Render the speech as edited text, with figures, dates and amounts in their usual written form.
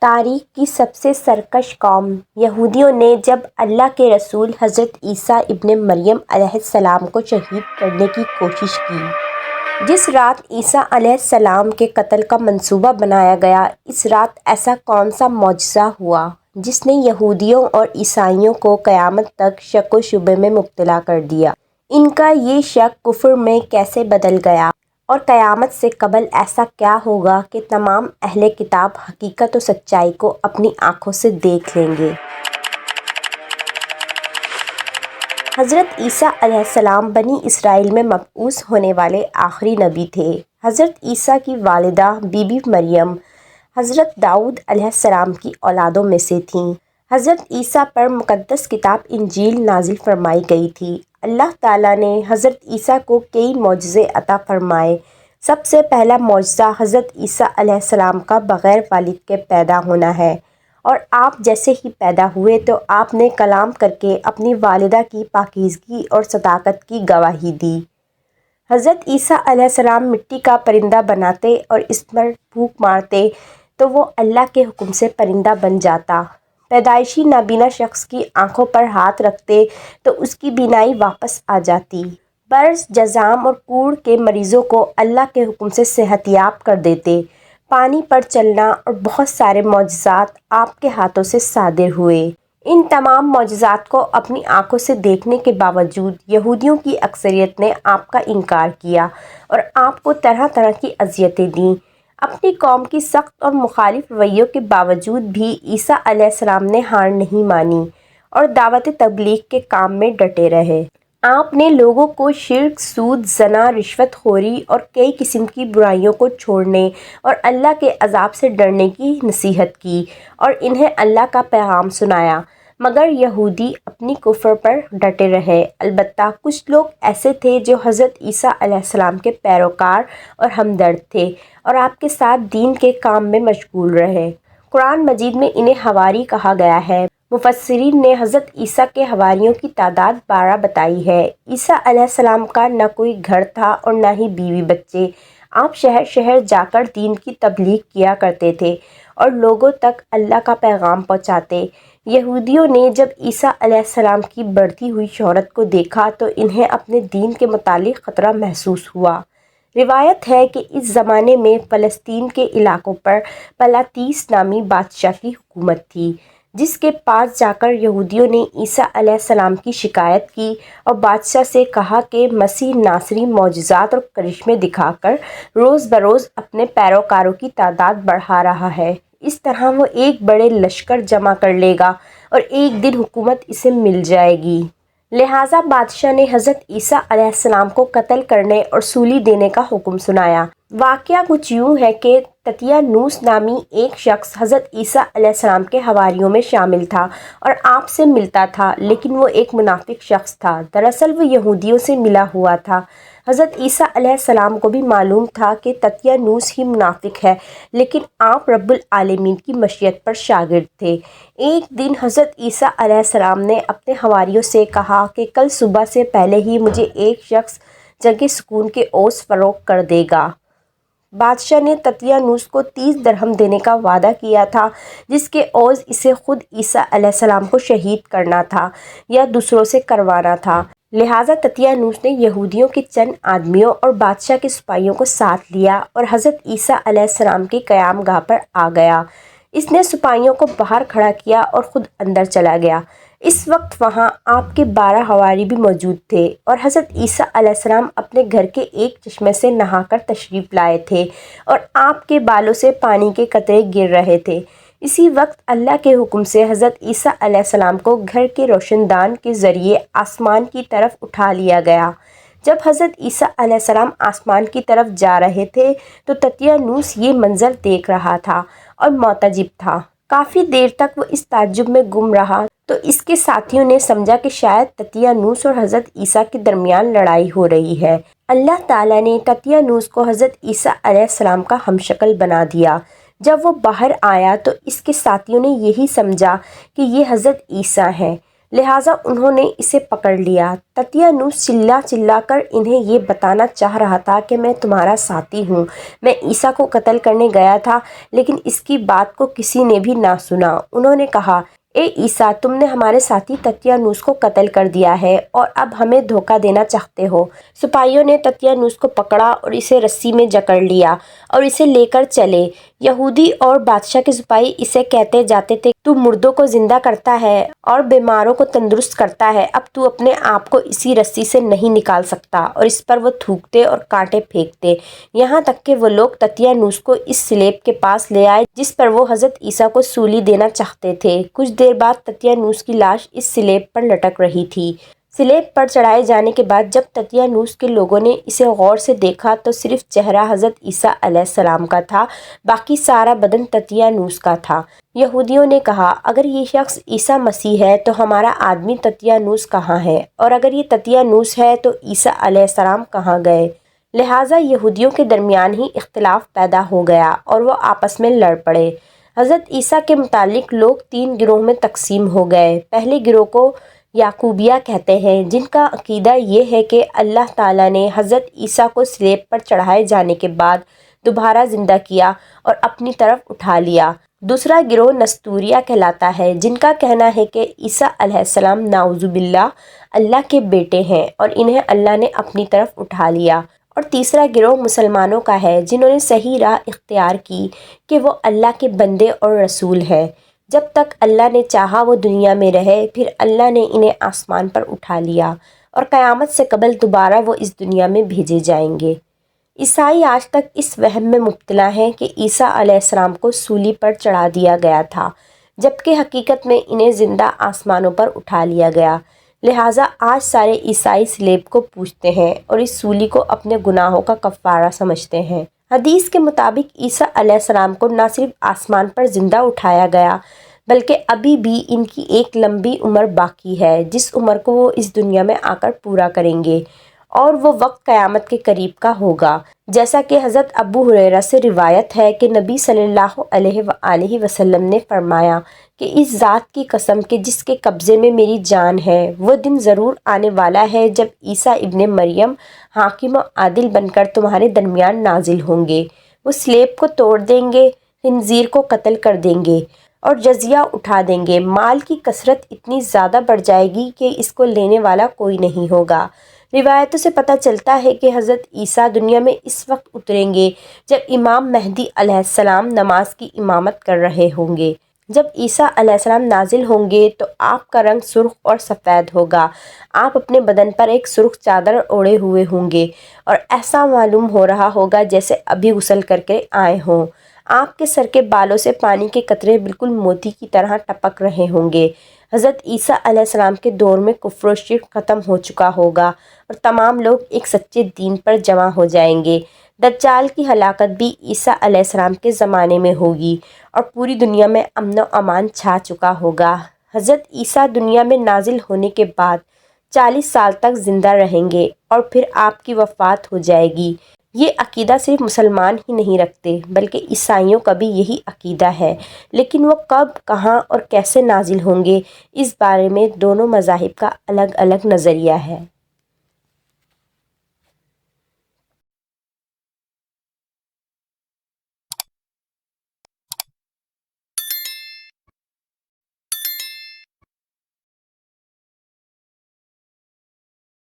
تاریخ کی سب سے سرکش قوم یہودیوں نے جب اللہ کے رسول حضرت عیسیٰ ابن مریم علیہ السلام کو شہید کرنے کی کوشش کی۔ جس رات عیسیٰ علیہ السلام کے قتل کا منصوبہ بنایا گیا، اس رات ایسا کون سا معجزہ ہوا جس نے یہودیوں اور عیسائیوں کو قیامت تک شک و شبے میں مبتلا کر دیا؟ ان کا یہ شک کفر میں کیسے بدل گیا؟ اور قیامت سے قبل ایسا کیا ہوگا کہ تمام اہل کتاب حقیقت و سچائی کو اپنی آنکھوں سے دیکھ لیں گے؟ حضرت عیسیٰ علیہ السلام بنی اسرائیل میں مبعوث ہونے والے آخری نبی تھے۔ حضرت عیسیٰ کی والدہ بی بی مریم حضرت داؤد علیہ السلام کی اولادوں میں سے تھیں۔ حضرت عیسیٰ پر مقدس کتاب انجیل نازل فرمائی گئی تھی۔ اللہ تعالیٰ نے حضرت عیسیٰ کو کئی معجزے عطا فرمائے۔ سب سے پہلا معجزہ حضرت عیسیٰ علیہ السلام کا بغیر والد کے پیدا ہونا ہے، اور آپ جیسے ہی پیدا ہوئے تو آپ نے کلام کر کے اپنی والدہ کی پاکیزگی اور صداقت کی گواہی دی۔ حضرت عیسیٰ علیہ السلام مٹی کا پرندہ بناتے اور اس پر پھونک مارتے تو وہ اللہ کے حکم سے پرندہ بن جاتا۔ پیدائشی نابینا شخص کی آنکھوں پر ہاتھ رکھتے تو اس کی بینائی واپس آ جاتی۔ برص، جذام اور کوڑ کے مریضوں کو اللہ کے حکم سے صحت یاب کر دیتے۔ پانی پر چلنا اور بہت سارے معجزات آپ کے ہاتھوں سے صادر ہوئے۔ ان تمام معجزات کو اپنی آنکھوں سے دیکھنے کے باوجود یہودیوں کی اکثریت نے آپ کا انکار کیا اور آپ کو طرح طرح کی اذیتیں دیں۔ اپنی قوم کی سخت اور مخالف رویوں کے باوجود بھی عیسیٰ علیہ السلام نے ہار نہیں مانی اور دعوت تبلیغ کے کام میں ڈٹے رہے۔ آپ نے لوگوں کو شرک، سود، زنا، رشوت خوری اور کئی قسم کی برائیوں کو چھوڑنے اور اللہ کے عذاب سے ڈرنے کی نصیحت کی اور انہیں اللہ کا پیغام سنایا، مگر یہودی اپنی کفر پر ڈٹے رہے۔ البتہ کچھ لوگ ایسے تھے جو حضرت عیسیٰ علیہ السلام کے پیروکار اور ہمدرد تھے اور آپ کے ساتھ دین کے کام میں مشغول رہے۔ قرآن مجید میں انہیں حواری کہا گیا ہے۔ مفسرین نے حضرت عیسیٰ کے حواریوں کی تعداد 12 بتائی ہے۔ عیسیٰ علیہ السلام کا نہ کوئی گھر تھا اور نہ ہی بیوی بچے۔ آپ شہر شہر جا کر دین کی تبلیغ کیا کرتے تھے اور لوگوں تک اللہ کا پیغام پہنچاتے۔ یہودیوں نے جب عیسیٰ علیہ السلام کی بڑھتی ہوئی شہرت کو دیکھا تو انہیں اپنے دین کے متعلق خطرہ محسوس ہوا۔ روایت ہے کہ اس زمانے میں فلسطین کے علاقوں پر پلاتیس نامی بادشاہ کی حکومت تھی، جس کے پاس جا کر یہودیوں نے عیسیٰ علیہ السلام کی شکایت کی اور بادشاہ سے کہا کہ مسیح ناصری معجزات اور کرشمے دکھا کر روز بروز اپنے پیروکاروں کی تعداد بڑھا رہا ہے، اس طرح وہ ایک بڑے لشکر جمع کر لے گا اور ایک دن حکومت اسے مل جائے گی۔ لہٰذا بادشاہ نے حضرت عیسیٰ علیہ السلام کو قتل کرنے اور سولی دینے کا حکم سنایا۔ واقعہ کچھ یوں ہے کہ تتیانوس نامی ایک شخص حضرت عیسیٰ علیہ السلام کے حواریوں میں شامل تھا اور آپ سے ملتا تھا، لیکن وہ ایک منافق شخص تھا۔ دراصل وہ یہودیوں سے ملا ہوا تھا۔ حضرت عیسیٰ علیہ السلام کو بھی معلوم تھا کہ تتیانوس ہی منافق ہے، لیکن آپ رب العالمین کی مشیت پر شاگرد تھے۔ ایک دن حضرت عیسیٰ علیہ السلام نے اپنے حواریوں سے کہا کہ کل صبح سے پہلے ہی مجھے ایک شخص جنگ سکون کے اوز فروخت کر دے گا۔ بادشاہ نے تتیانوس کو 30 درہم دینے کا وعدہ کیا تھا، جس کے عوض اسے خود عیسیٰ علیہ السلام کو شہید کرنا تھا یا دوسروں سے کروانا تھا۔ لہٰذا تتیانوس نے یہودیوں کے چند آدمیوں اور بادشاہ کے سپاہیوں کو ساتھ لیا اور حضرت عیسیٰ علیہ السلام کے قیام گاہ پر آ گیا۔ اس نے سپاہیوں کو باہر کھڑا کیا اور خود اندر چلا گیا۔ اس وقت وہاں آپ کے 12 حواری بھی موجود تھے اور حضرت عیسیٰ علیہ السلام اپنے گھر کے ایک چشمے سے نہا کر تشریف لائے تھے اور آپ کے بالوں سے پانی کے قطرے گر رہے تھے۔ اسی وقت اللہ کے حکم سے حضرت عیسیٰ علیہ السلام کو گھر کے روشن دان کے ذریعے آسمان کی طرف اٹھا لیا گیا۔ جب حضرت عیسیٰ علیہ السلام آسمان کی طرف جا رہے تھے تو تتیانوس یہ منظر دیکھ رہا تھا اور معتجب تھا۔ کافی دیر تک وہ اس تعجب میں گم رہا تو اس کے ساتھیوں نے سمجھا کہ شاید تتیانوس اور حضرت عیسیٰ کے درمیان لڑائی ہو رہی ہے۔ اللہ تعالیٰ نے تتیانوس کو حضرت عیسیٰ علیہ السلام کا ہم شکل بنا دیا۔ جب وہ باہر آیا تو اس کے ساتھیوں نے یہی سمجھا کہ یہ حضرت عیسیٰ ہیں۔ لہٰذا انہوں نے اسے پکڑ لیا۔ تتیانوس چلا چلا کر انہیں یہ بتانا چاہ رہا تھا کہ میں تمہارا ساتھی ہوں، میں عیسیٰ کو قتل کرنے گیا تھا، لیکن اس کی بات کو کسی نے بھی نہ سنا۔ انہوں نے کہا، اے عیسیٰ، تم نے ہمارے ساتھی تتیانوس کو قتل کر دیا ہے اور اب ہمیں دھوکہ دینا چاہتے ہو۔ سپاہیوں نے تتیانوس کو پکڑا اور اسے رسی میں جکڑ لیا اور اسے لے کر چلے۔ یہودی اور بادشاہ کے سپاہی اسے کہتے جاتے تھے، تو مردوں کو زندہ کرتا ہے اور بیماروں کو تندرست کرتا ہے، اب تو اپنے آپ کو اسی رسی سے نہیں نکال سکتا، اور اس پر وہ تھوکتے اور کانٹے پھینکتے، یہاں تک کہ وہ لوگ تتیانوس کو اس سلیب کے پاس لے آئے جس پر وہ حضرت عیسیٰ کو سولی دینا چاہتے تھے۔ کچھ دیر بعد تتیانوس کی لاش اس سلیب پر لٹک رہی تھی۔ سلیب پر چڑھائے جانے کے بعد جب تتیانوس کے لوگوں نے اسے غور سے دیکھا تو صرف چہرہ حضرت عیسیٰ علیہ السلام کا تھا، باقی سارا بدن تتیانوس کا تھا۔ یہودیوں نے کہا، اگر یہ شخص عیسیٰ مسیح ہے تو ہمارا آدمی تتیانوس کہاں ہے؟ اور اگر یہ تتیانوس ہے تو عیسیٰ علیہ السلام کہاں گئے؟ لہٰذا یہودیوں کے درمیان ہی اختلاف پیدا ہو گیا اور وہ آپس میں لڑ پڑے۔ حضرت عیسیٰ کے متعلق لوگ 3 گروہ میں تقسیم ہو گئے۔ پہلے گروہ کو یعقوبیہ کہتے ہیں، جن کا عقیدہ یہ ہے کہ اللہ تعالیٰ نے حضرت عیسیٰ کو سلیب پر چڑھائے جانے کے بعد دوبارہ زندہ کیا اور اپنی طرف اٹھا لیا۔ دوسرا گروہ نستوریہ کہلاتا ہے، جن کا کہنا ہے کہ عیسیٰ علیہ السلام نعوذ باللہ اللہ کے بیٹے ہیں اور انہیں اللہ نے اپنی طرف اٹھا لیا۔ اور تیسرا گروہ مسلمانوں کا ہے، جنہوں نے صحیح راہ اختیار کی کہ وہ اللہ کے بندے اور رسول ہیں۔ جب تک اللہ نے چاہا وہ دنیا میں رہے، پھر اللہ نے انہیں آسمان پر اٹھا لیا اور قیامت سے قبل دوبارہ وہ اس دنیا میں بھیجے جائیں گے۔ عیسائی آج تک اس وہم میں مبتلا ہیں کہ عیسیٰ علیہ السلام کو سولی پر چڑھا دیا گیا تھا، جبکہ حقیقت میں انہیں زندہ آسمانوں پر اٹھا لیا گیا۔ لہٰذا آج سارے عیسائی سلیب کو پوجتے ہیں اور اس سولی کو اپنے گناہوں کا کفارہ سمجھتے ہیں۔ حدیث کے مطابق عیسیٰ علیہ السلام کو نہ صرف آسمان پر زندہ اٹھایا گیا، بلکہ ابھی بھی ان کی ایک لمبی عمر باقی ہے، جس عمر کو وہ اس دنیا میں آ کر پورا کریں گے، اور وہ وقت قیامت کے قریب کا ہوگا۔ جیسا کہ حضرت ابو ہریرہ سے روایت ہے کہ نبی صلی اللہ علیہ وآلہ وسلم نے فرمایا کہ اس ذات کی قسم کہ جس کے قبضے میں میری جان ہے، وہ دن ضرور آنے والا ہے جب عیسیٰ ابن مریم حاکم و عادل بن کر تمہارے درمیان نازل ہوں گے۔ وہ سلیب کو توڑ دیں گے، خنزیر کو قتل کر دیں گے اور جزیہ اٹھا دیں گے۔ مال کی کثرت اتنی زیادہ بڑھ جائے گی کہ اس کو لینے والا کوئی نہیں ہوگا۔ روایتوں سے پتہ چلتا ہے کہ حضرت عیسیٰ دنیا میں اس وقت اتریں گے جب امام مہدی علیہ السلام نماز کی امامت کر رہے ہوں گے۔ جب عیسیٰ علیہ السلام نازل ہوں گے تو آپ کا رنگ سرخ اور سفید ہوگا۔ آپ اپنے بدن پر ایک سرخ چادر اوڑھے ہوئے ہوں گے اور ایسا معلوم ہو رہا ہوگا جیسے ابھی غسل کر کے آئے ہوں۔ آپ کے سر کے بالوں سے پانی کے قطرے بالکل موتی کی طرح ٹپک رہے ہوں گے۔ حضرت عیسیٰ علیہ السلام کے دور میں کفر و شرک ختم ہو چکا ہوگا اور تمام لوگ ایک سچے دین پر جمع ہو جائیں گے۔ دجال کی ہلاکت بھی عیسیٰ علیہ السلام کے زمانے میں ہوگی اور پوری دنیا میں امن و امان چھا چکا ہوگا۔ حضرت عیسیٰ دنیا میں نازل ہونے کے بعد 40 سال تک زندہ رہیں گے اور پھر آپ کی وفات ہو جائے گی۔ یہ عقیدہ صرف مسلمان ہی نہیں رکھتے بلکہ عیسائیوں کا بھی یہی عقیدہ ہے، لیکن وہ کب، کہاں اور کیسے نازل ہوں گے، اس بارے میں دونوں مذاہب کا الگ الگ نظریہ ہے۔